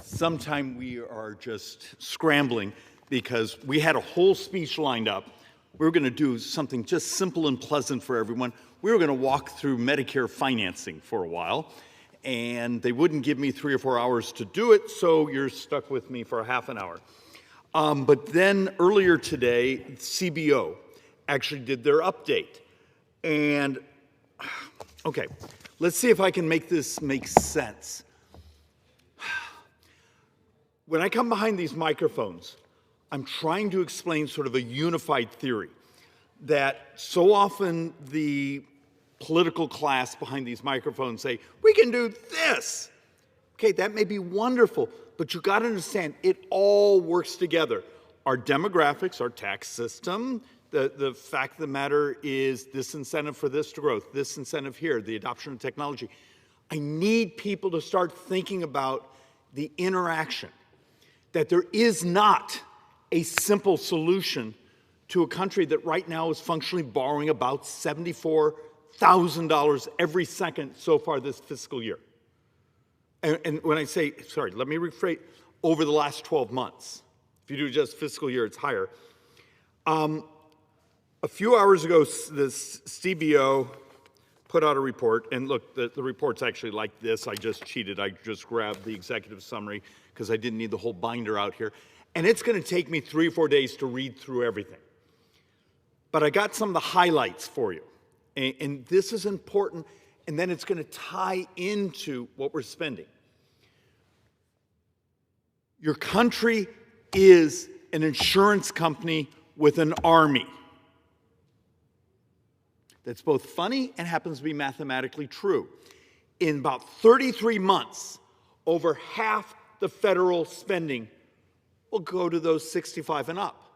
Sometime we are just scrambling because we had a whole speech lined up. We were going to do something just simple and pleasant for everyone. We were going to walk through Medicare financing for a while, and they wouldn't give me 3 or 4 hours to do it, so you're stuck with me for a half an hour. But then earlier today, CBO actually did their update. And, okay, let's see if I can make this make sense. When I come behind these microphones, I'm trying to explain sort of a unified theory that so often the political class behind these microphones say, we can do this. Okay, that may be wonderful, but you got to understand it all works together. Our demographics, our tax system, the fact of the matter is this incentive for this to growth, this incentive here, the adoption of technology. I need people to start thinking about the interaction, that there is not a simple solution to a country that right now is functionally borrowing about $74,000 every second so far this fiscal year. And when I say, sorry, let me rephrase, over the last 12 months. If you do just fiscal year, it's higher. A few hours ago, this CBO put out a report, and look, the report's actually like this. I just cheated. I just grabbed the executive summary because I didn't need the whole binder out here. And it's going to take me 3 or 4 days to read through everything. But I got some of the highlights for you. And this is important, and then it's going to tie into what we're spending. Your country is an insurance company with an army. That's both funny and happens to be mathematically true. In about 33 months, over half the federal spending will go to those 65 and up.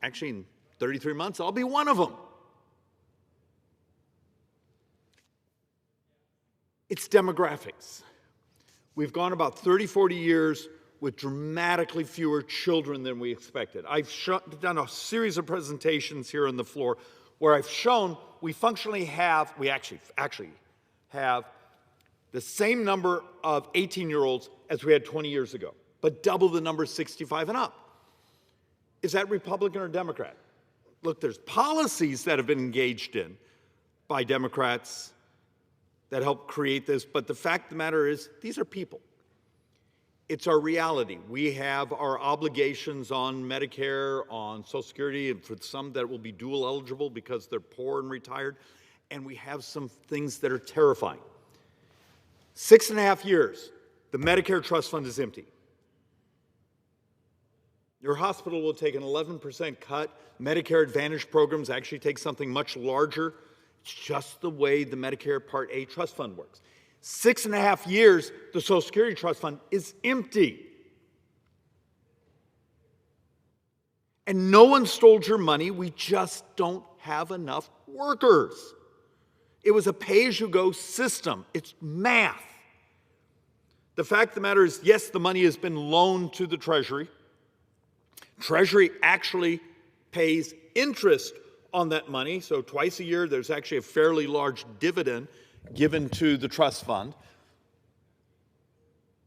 Actually, in 33 months, I'll be one of them. It's demographics. We've gone about 30, 40 years with dramatically fewer children than we expected. I've done a series of presentations here on the floor where I've shown we actually have the same number of 18-year-olds as we had 20 years ago, but double the number 65 and up. Is that Republican or Democrat? Look, there's policies that have been engaged in by Democrats that help create this, but the fact of the matter is, these are people. It's our reality. We have our obligations on Medicare, on Social Security, and for some that will be dual eligible because they're poor and retired, and we have some things that are terrifying. 6.5 years, the Medicare trust fund is empty. Your hospital will take an 11% cut. Medicare Advantage programs actually take something much larger. It's just the way the Medicare Part A trust fund works. 6.5 years, the Social Security trust fund is empty. And no one stole your money. We just don't have enough workers. It was a pay-as-you-go system. It's math. The fact of the matter is, yes, the money has been loaned to the Treasury. Treasury actually pays interest on that money. So twice a year, there's actually a fairly large dividend given to the trust fund.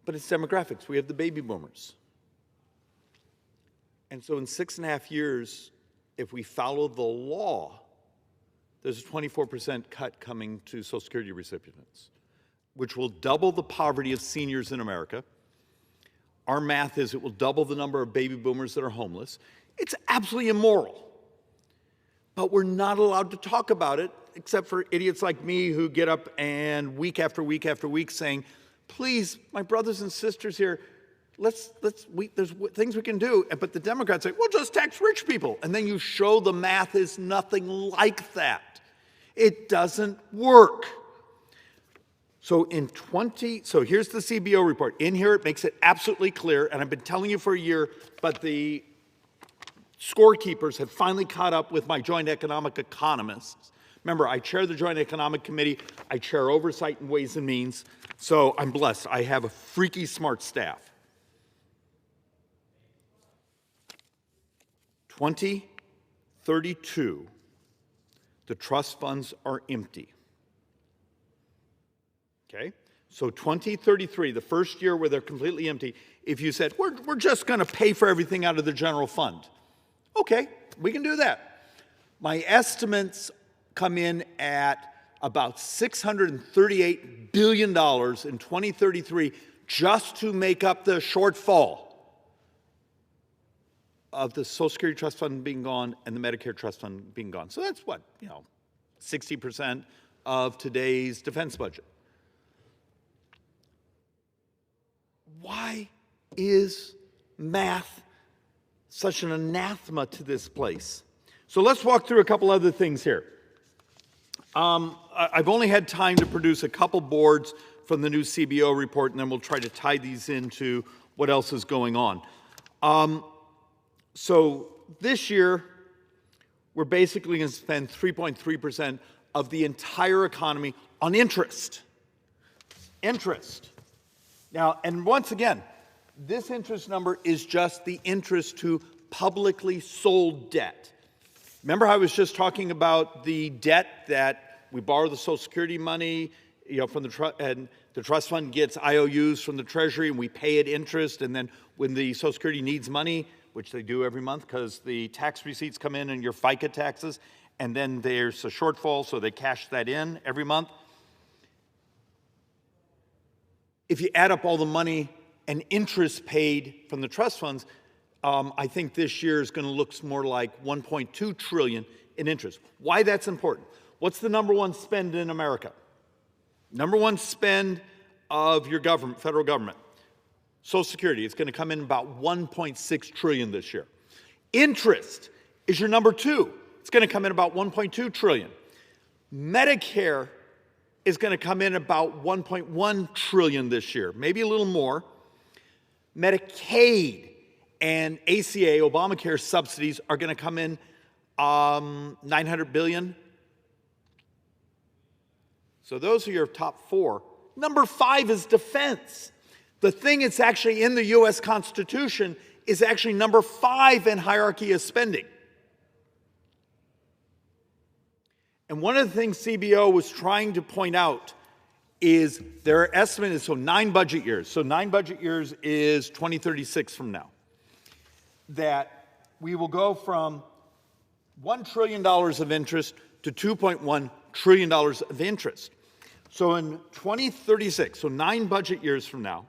But it's demographics. We have the baby boomers. And so in 6.5 years, if we follow the law, there's a 24% cut coming to Social Security recipients, which will double the poverty of seniors in America. Our math is it will double the number of baby boomers that are homeless. It's absolutely immoral. But we're not allowed to talk about it, except for idiots like me who get up and week after week after week saying, please, my brothers and sisters here, there's things we can do. But the Democrats say, well, just tax rich people. And then you show the math is nothing like that. It doesn't work. So here's the CBO report. In here, it makes it absolutely clear, and I've been telling you for a year, but the scorekeepers have finally caught up with my joint economic economists. Remember, I chair the Joint Economic Committee. I chair Oversight and Ways and Means. So I'm blessed. I have a freaky smart staff. 2032, the trust funds are empty. Okay? So 2033, the first year where they're completely empty, if you said, we're just going to pay for everything out of the general fund, okay, we can do that. My estimates come in at about $638 billion in 2033 just to make up the shortfall of the Social Security Trust Fund being gone and the Medicare Trust Fund being gone. So that's what, 60% of today's defense budget. Why is math such an anathema to this place? So let's walk through a couple other things here. I've only had time to produce a couple boards from the new CBO report, and then we'll try to tie these into what else is going on. So this year, we're basically going to spend 3.3% of the entire economy on interest. Interest. Now, and once again, this interest number is just the interest to publicly sold debt. Remember how I was just talking about the debt that we borrow the Social Security money, from the trust, and the trust fund gets IOUs from the Treasury, and we pay it interest, and then when the Social Security needs money, which they do every month because the tax receipts come in and your FICA taxes, and then there's a shortfall, so they cash that in every month. If you add up all the money and interest paid from the trust funds, I think this year is going to look more like $1.2 trillion in interest. Why that's important? What's the number one spend in America? Number one spend of your government, federal government, Social Security. It's going to come in about $1.6 trillion this year. Interest is your number two. It's going to come in about $1.2 trillion. Medicare is going to come in about $1.1 trillion this year, maybe a little more. Medicaid and ACA, Obamacare subsidies, are going to come in $900 billion. So those are your top four. Number five is defense. The thing that's actually in the U.S. Constitution is actually number five in hierarchy of spending. And one of the things CBO was trying to point out is their estimate is 9 budget years. So 9 budget years is 2036 from now. That we will go from $1 trillion of interest to $2.1 trillion of interest. So in 2036, so 9 budget years from now,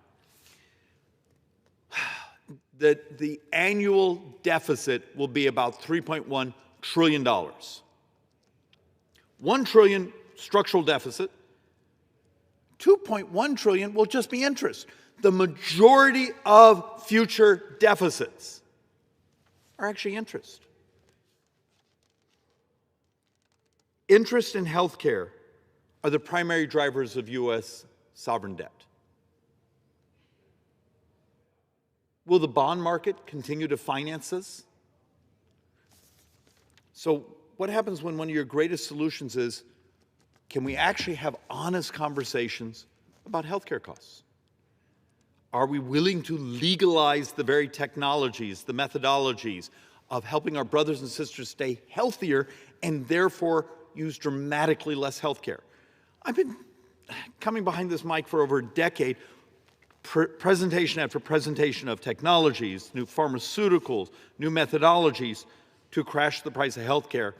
the annual deficit will be about $3.1 trillion. $1 trillion structural deficit, $2.1 trillion will just be interest. The majority of future deficits are actually interest. Interest in healthcare are the primary drivers of U.S. sovereign debt. Will the bond market continue to finance this? So what happens when one of your greatest solutions is, can we actually have honest conversations about healthcare costs? Are we willing to legalize the very technologies, the methodologies of helping our brothers and sisters stay healthier and therefore use dramatically less healthcare? I've been coming behind this mic for over a decade, presentation after presentation of technologies, new pharmaceuticals, new methodologies to crash the price of healthcare,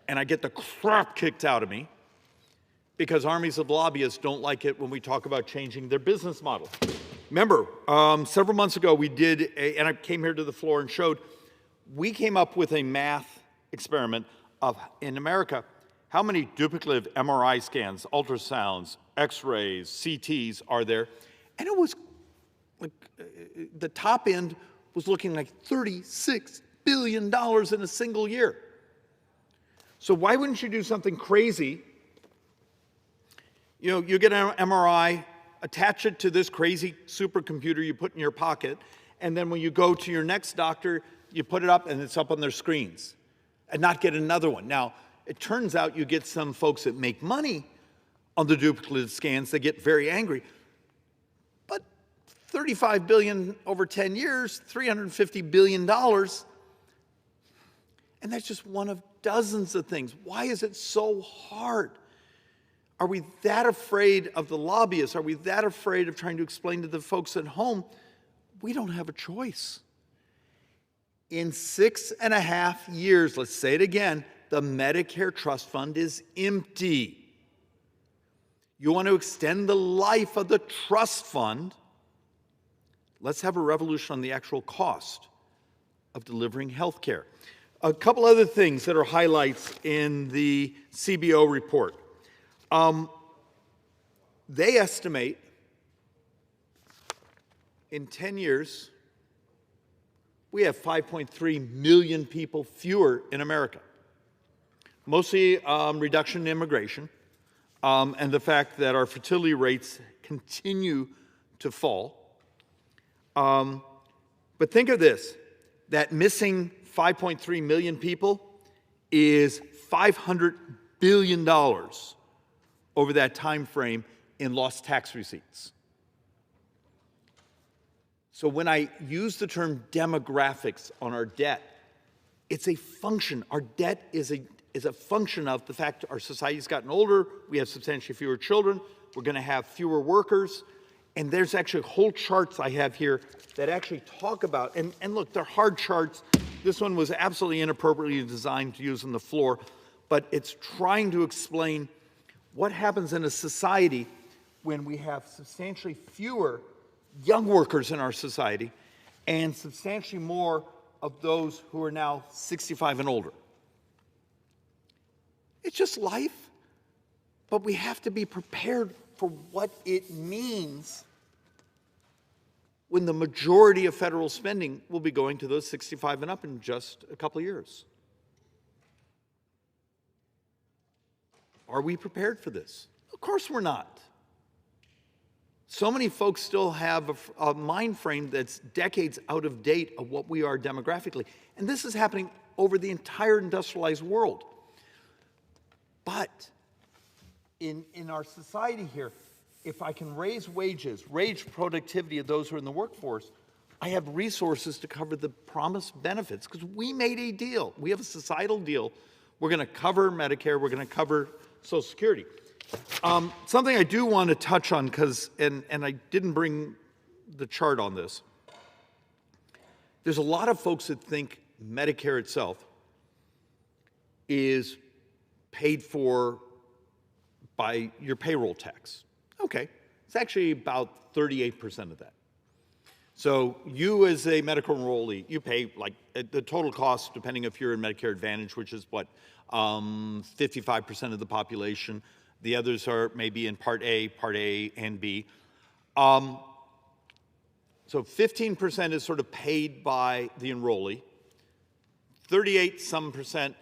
and I get the crap kicked out of me because armies of lobbyists don't like it when we talk about changing their business model. Remember, several months ago we did, and I came here to the floor and showed, we came up with a math experiment of, in America, how many duplicative MRI scans, ultrasounds, X-rays, CTs are there? And it was like, the top end was looking like $36 billion in a single year. So why wouldn't you do something crazy? You get an MRI, attach it to this crazy supercomputer you put in your pocket, and then when you go to your next doctor, you put it up and it's up on their screens, and not get another one. Now, it turns out you get some folks that make money on the duplicative scans, they get very angry. But $35 billion over 10 years, $350 billion, and that's just one of dozens of things. Why is it so hard? Are we that afraid of the lobbyists? Are we that afraid of trying to explain to the folks at home? We don't have a choice. In 6.5 years, let's say it again, the Medicare Trust Fund is empty. You want to extend the life of the trust fund? Let's have a revolution on the actual cost of delivering health care. A couple other things that are highlights in the CBO report. They estimate in 10 years, we have 5.3 million people fewer in America. Mostly reduction in immigration and the fact that our fertility rates continue to fall. But think of this, that missing 5.3 million people is $500 billion over that time frame in lost tax receipts. So when I use the term demographics on our debt, it's a function. Our debt is a function of the fact our society's gotten older, we have substantially fewer children, we're going to have fewer workers, and there's actually whole charts I have here that actually talk about, and look, they're hard charts. This one was absolutely inappropriately designed to use on the floor, but it's trying to explain what happens in a society when we have substantially fewer young workers in our society and substantially more of those who are now 65 and older. It's just life, but we have to be prepared for what it means when the majority of federal spending will be going to those 65 and up in just a couple of years. Are we prepared for this? Of course we're not. So many folks still have a mind frame that's decades out of date of what we are demographically. And this is happening over the entire industrialized world. But in our society here, if I can raise wages, raise productivity of those who are in the workforce, I have resources to cover the promised benefits because we made a deal. We have a societal deal. We're going to cover Medicare. We're going to cover Social Security. Something I do want to touch on, and I didn't bring the chart on this. There's a lot of folks that think Medicare itself is paid for by your payroll tax. Okay, it's actually about 38% of that. So you as a medical enrollee, you pay like the total cost, depending if you're in Medicare Advantage, which is what, 55% of the population. The others are maybe in Part A and B. So 15% is sort of paid by the enrollee. 38%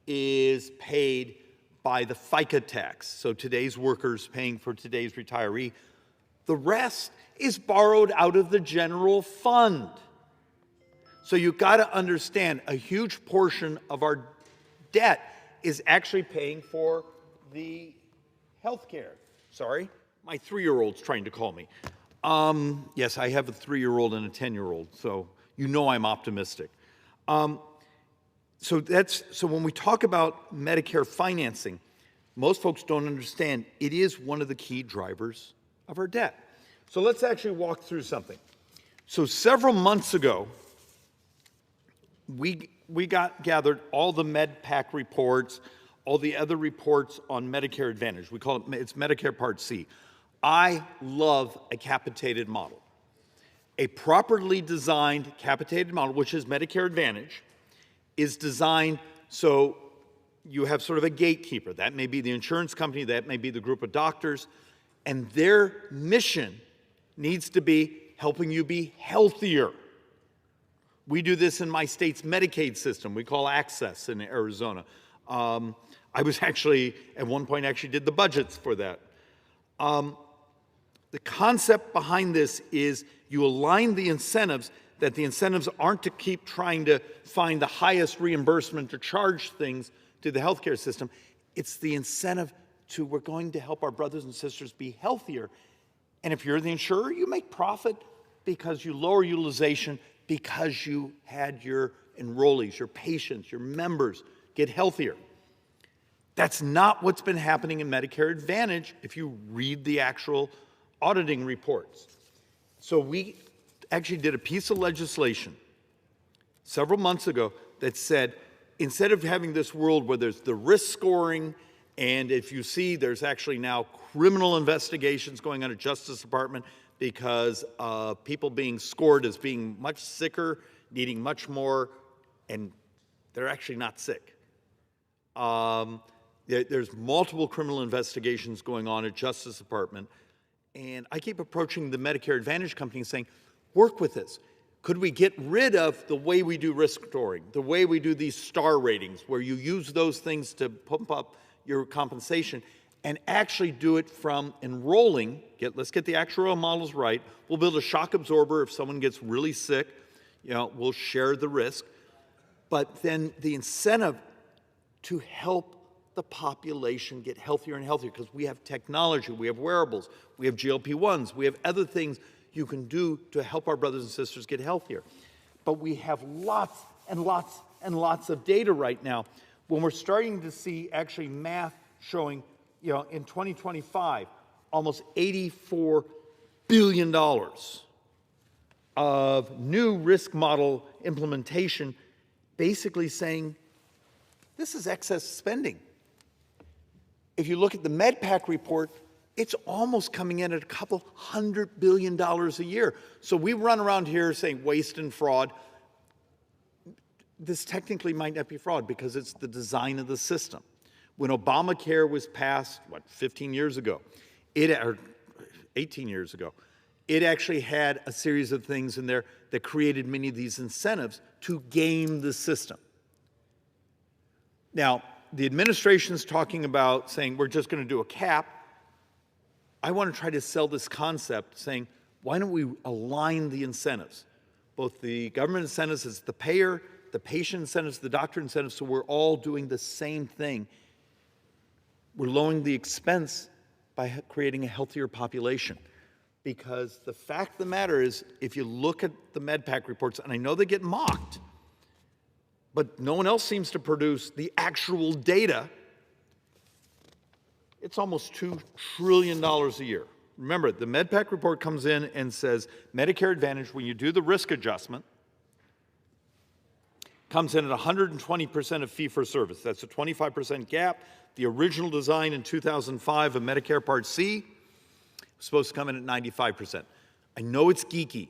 is paid by the FICA tax. So today's workers paying for today's retiree. The rest is borrowed out of the general fund. So you've got to understand a huge portion of our debt is actually paying for the health care. Sorry, my 3-year-old's trying to call me. Yes, I have a 3-year-old and a 10-year-old, so you know I'm optimistic. So when we talk about Medicare financing, most folks don't understand it is one of the key drivers of our debt. So let's actually walk through something. So several months ago, we gathered all the MedPAC reports, all the other reports on Medicare Advantage. We call it's Medicare Part C. I love a capitated model. A properly designed capitated model, which is Medicare Advantage, is designed so you have sort of a gatekeeper. That may be the insurance company, that may be the group of doctors, and their mission needs to be helping you be healthier. We do this in my state's Medicaid system. We call Access in Arizona. I was actually, at one point, actually did the budgets for that. The concept behind this is you align the incentives, that the incentives aren't to keep trying to find the highest reimbursement to charge things to the healthcare system. It's the incentive to we're going to help our brothers and sisters be healthier. And if you're the insurer, you make profit because you lower utilization, because you had your enrollees, your patients, your members get healthier. That's not what's been happening in Medicare Advantage if you read the actual auditing reports. So we actually did a piece of legislation several months ago that said, instead of having this world where there's the risk scoring, and if you see there's actually now criminal investigations going on at Justice Department because of people being scored as being much sicker, needing much more, and they're actually not sick. There's multiple criminal investigations going on at Justice Department, and I keep approaching the Medicare Advantage company saying, work with this. Could we get rid of the way we do risk scoring, the way we do these star ratings, where you use those things to pump up your compensation, and actually do it from enrolling, let's get the actuarial models right. We'll build a shock absorber if someone gets really sick, we'll share the risk. But then the incentive to help the population get healthier and healthier, because we have technology, we have wearables, we have GLP-1s, we have other things you can do to help our brothers and sisters get healthier. But we have lots and lots and lots of data right now. When we're starting to see actually math showing, in 2025, almost $84 billion of new risk model implementation, basically saying, this is excess spending. If you look at the MedPAC report, it's almost coming in at a couple $100 billion a year. So we run around here saying waste and fraud. This technically might not be fraud because it's the design of the system. When Obamacare was passed, 15 years ago, or 18 years ago, it actually had a series of things in there that created many of these incentives to game the system. Now, the administration's talking about saying we're just going to do a cap. I want to try to sell this concept saying, why don't we align the incentives? Both the government incentives as the payer, the patient incentives, the doctor incentives, so we're all doing the same thing. We're lowering the expense by creating a healthier population. Because the fact of the matter is, if you look at the MedPAC reports, and I know they get mocked, but no one else seems to produce the actual data, it's almost $2 trillion a year. Remember, the MedPAC report comes in and says Medicare Advantage, when you do the risk adjustment, comes in at 120% of fee-for-service. That's a 25% gap. The original design in 2005 of Medicare Part C was supposed to come in at 95%. I know it's geeky,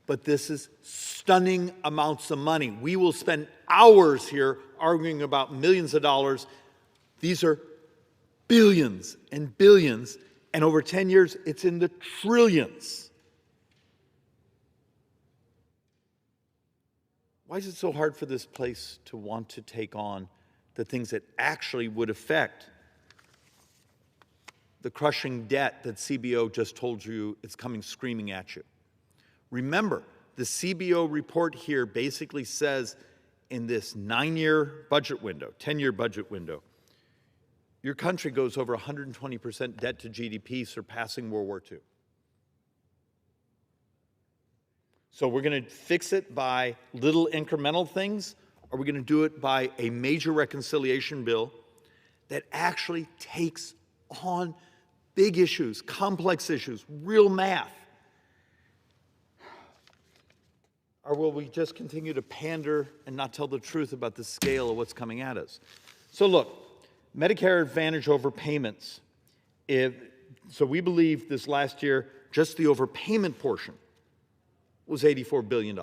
but this is stunning amounts of money. We will spend hours here arguing about millions of dollars. These are billions and billions, and over 10 years, it's in the trillions. Why is it so hard for this place to want to take on the things that actually would affect the crushing debt that CBO just told you is coming screaming at you? Remember, the CBO report here basically says in this 9-year budget window, 10-year budget window, your country goes over 120% debt to GDP, surpassing World War II. So we're going to fix it by little incremental things, or we're going to do it by a major reconciliation bill that actually takes on big issues, complex issues, real math? Or will we just continue to pander and not tell the truth about the scale of what's coming at us? So look, Medicare Advantage overpayments. So we believe this last year, just the overpayment portion was $84 billion.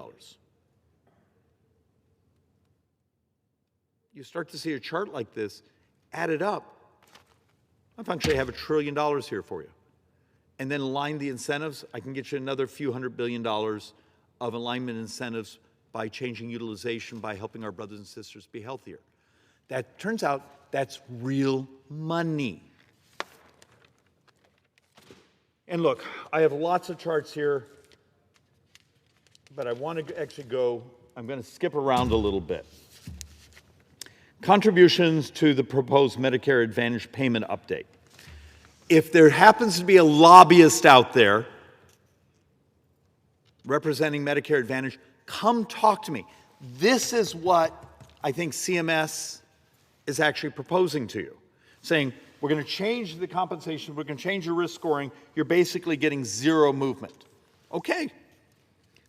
You start to see a chart like this, add it up. I actually have $1 trillion here for you. And then align the incentives, I can get you another few $100 billion of alignment incentives by changing utilization, by helping our brothers and sisters be healthier. That turns out that's real money. And look, I have lots of charts here, but I want to actually I'm going to skip around a little bit. Contributions to the proposed Medicare Advantage payment update. If there happens to be a lobbyist out there representing Medicare Advantage, come talk to me. This is what I think CMS is actually proposing to you, saying, we're going to change the compensation, we're going to change your risk scoring, you're basically getting zero movement. Okay.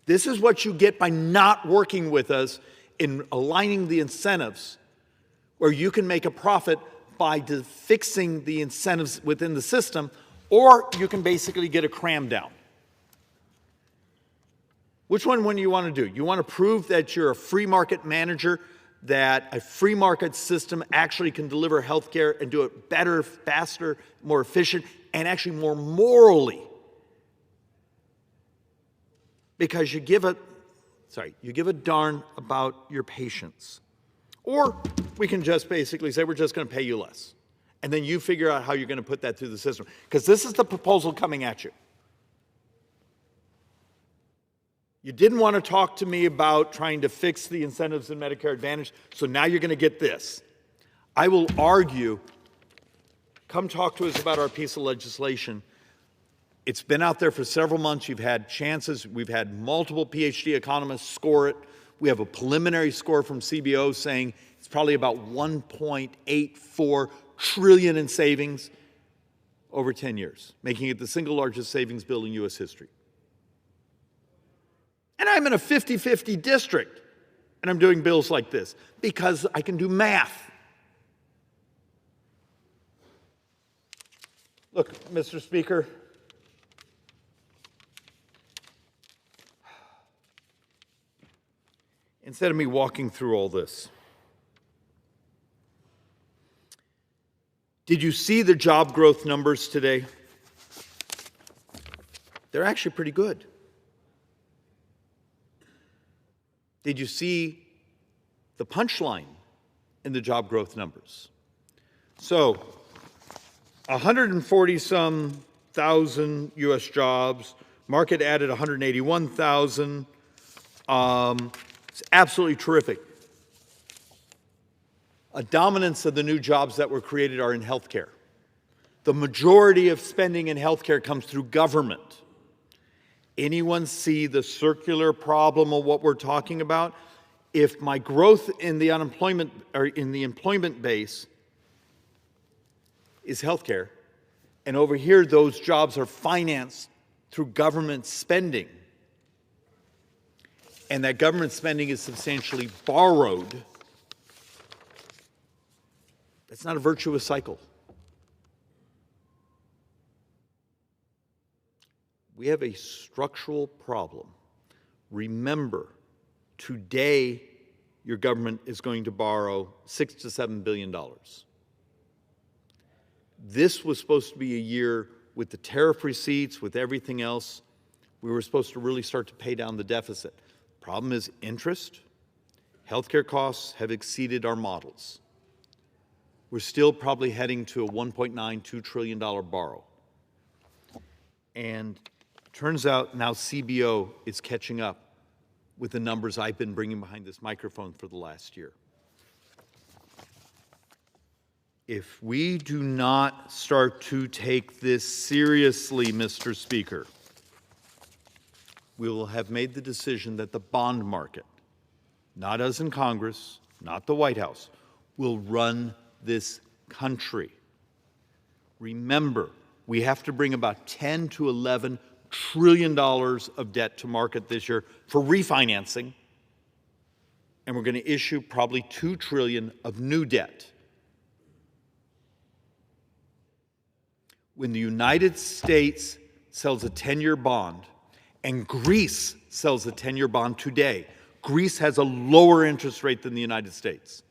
This is what you get by not working with us in aligning the incentives, where you can make a profit by fixing the incentives within the system, or you can basically get a cram down. Which one do you want to do? You want to prove that you're a free market manager, that a free market system actually can deliver health care and do it better, faster, more efficient, and actually more morally. Because you give a darn about your patients. Or we can just basically say, we're just going to pay you less. And then you figure out how you're going to put that through the system. Because this is the proposal coming at you. You didn't want to talk to me about trying to fix the incentives in Medicare Advantage, so now you're going to get this. I will argue, come talk to us about our piece of legislation. It's been out there for several months. You've had chances. We've had multiple PhD economists score it. We have a preliminary score from CBO saying it's probably about $1.84 trillion in savings over 10 years, making it the single largest savings bill in U.S. history. And I'm in a 50-50 district, and I'm doing bills like this because I can do math. Look, Mr. Speaker, instead of me walking through all this, did you see the job growth numbers today? They're actually pretty good. Did you see the punchline in the job growth numbers? So, 140-some thousand U.S. jobs, market added 181,000. It's absolutely terrific. A dominance of the new jobs that were created are in healthcare. The majority of spending in healthcare comes through government. Anyone see the circular problem of what we're talking about? If my growth in the unemployment or in the employment base is healthcare, and over here those jobs are financed through government spending, and that government spending is substantially borrowed, that's not a virtuous cycle. We have a structural problem. Remember, today your government is going to borrow $6 to $7 billion. This was supposed to be a year with the tariff receipts, with everything else. We were supposed to really start to pay down the deficit. Problem is interest. Healthcare costs have exceeded our models. We're still probably heading to a $1.92 trillion borrow. And turns out now CBO is catching up with the numbers I've been bringing behind this microphone for the last year. If we do not start to take this seriously, Mr. Speaker, we will have made the decision that the bond market, not us in Congress, not the White House, will run this country. Remember, we have to bring about $10 to $11 trillion of debt to market this year for refinancing, and we're going to issue probably $2 trillion of new debt. When the United States sells a 10-year bond and Greece sells a 10-year bond today, Greece has a lower interest rate than the United States.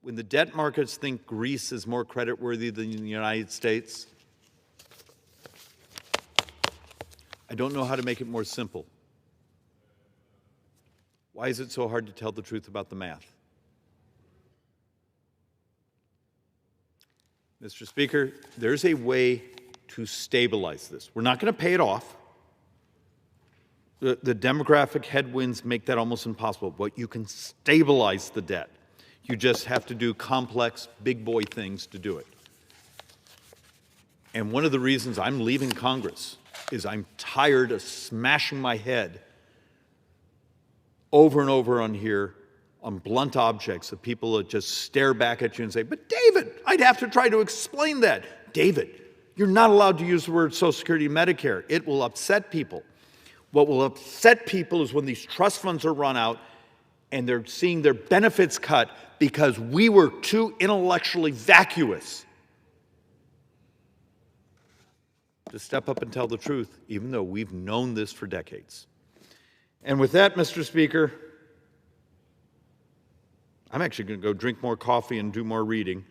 When the debt markets think Greece is more creditworthy than the United States, I don't know how to make it more simple. Why is it so hard to tell the truth about the math? Mr. Speaker, there's a way to stabilize this. We're not going to pay it off. The demographic headwinds make that almost impossible, but you can stabilize the debt. You just have to do complex, big boy things to do it. And one of the reasons I'm leaving Congress is I'm tired of smashing my head over and over on here on blunt objects that people would just stare back at you and say, but David, I'd have to try to explain that. David, you're not allowed to use the word Social Security and Medicare. It will upset people. What will upset people is when these trust funds are run out and they're seeing their benefits cut because we were too intellectually vacuous to step up and tell the truth, even though we've known this for decades. And with that, Mr. Speaker, I'm actually going to go drink more coffee and do more reading.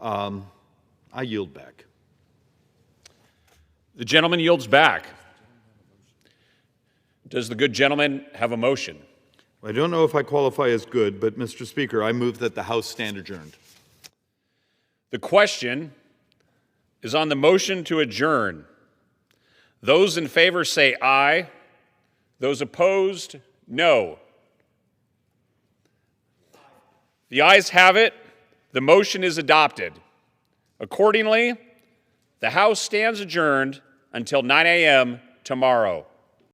I yield back. The gentleman yields back. Does the good gentleman have a motion? I don't know if I qualify as good, but Mr. Speaker, I move that the House stand adjourned. The question is on the motion to adjourn. Those in favor say aye. Those opposed, no. The ayes have it. The motion is adopted. Accordingly, the House stands adjourned until 9 a.m. tomorrow.